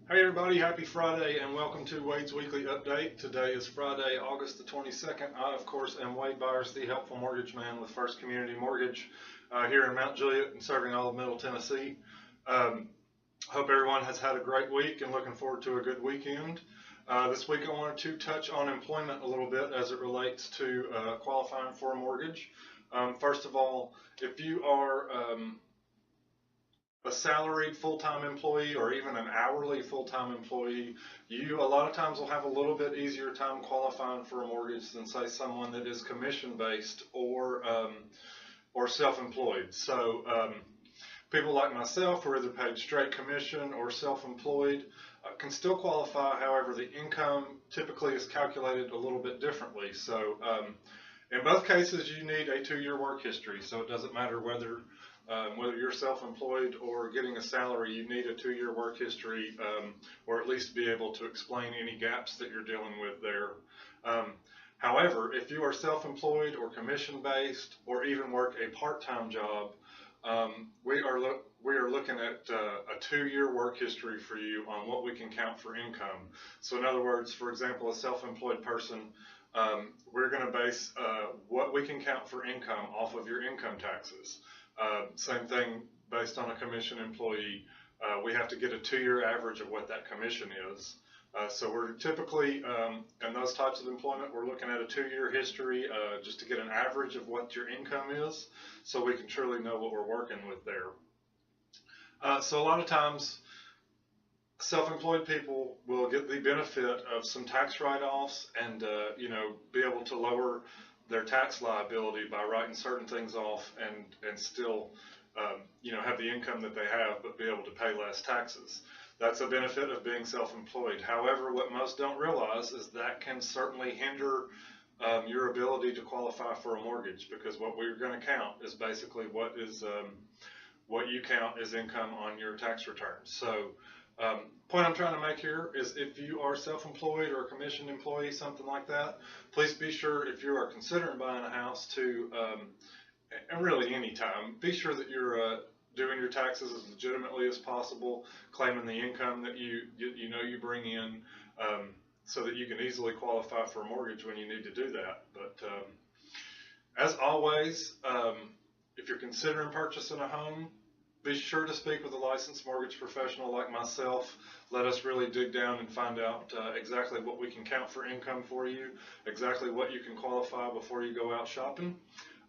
Hey everybody, happy Friday and welcome to Wade's Weekly Update. Today is Friday, August the 22nd. I, of course, am Wade Byers, the helpful mortgage man with First Community Mortgage here in Mt Juliet and serving all of Middle Tennessee. Hope everyone has had a great week and looking forward to a good weekend. This week I wanted to touch on employment a little bit as it relates to qualifying for a mortgage. First of all, if you are a salaried full-time employee or even an hourly full-time employee, you a lot of times will have a little bit easier time qualifying for a mortgage than say someone that is commission-based or self-employed. So people like myself who are either paid straight commission or self-employed can still qualify. However, the income typically is calculated a little bit differently. So in both cases, you need a 2-year work history. So it doesn't matter whether you're self-employed or getting a salary, you need a 2-year work history, or at least be able to explain any gaps that you're dealing with there. However, if you are self-employed or commission-based or even work a part-time job, we are looking at a 2-year work history for you on what we can count for income. So in other words, for example, a self-employed person, we're going to base what we can count for income off of your income taxes. Same thing based on a commission employee. We have to get a 2-year average of what that commission is. So we're typically, in those types of employment, we're looking at a 2-year history just to get an average of what your income is so we can truly know what we're working with there. So a lot of times, self-employed people will get the benefit of some tax write-offs and be able to lower their tax liability by writing certain things off and still have the income that they have but be able to pay less taxes. That's a benefit of being self-employed. However, what most don't realize is that can certainly hinder your ability to qualify for a mortgage, because what we're going to count is basically what you count as income on your tax return. So point I'm trying to make here is if you are self-employed or a commissioned employee, something like that, please be sure, if you are considering buying a house, to and really any time, be sure that you're doing your taxes as legitimately as possible, claiming the income that you bring in, so that you can easily qualify for a mortgage when you need to do that. But as always, if you're considering purchasing a home, be sure to speak with a licensed mortgage professional like myself. Let us really dig down and find out exactly what we can count for income for you, exactly what you can qualify before you go out shopping.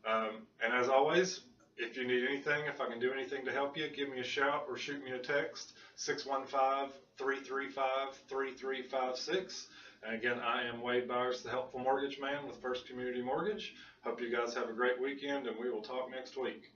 And as always, if you need anything, if I can do anything to help you, give me a shout or shoot me a text, 615-335-3356. And again, I am Wade Byers, the helpful mortgage man with First Community Mortgage. Hope you guys have a great weekend, and we will talk next week.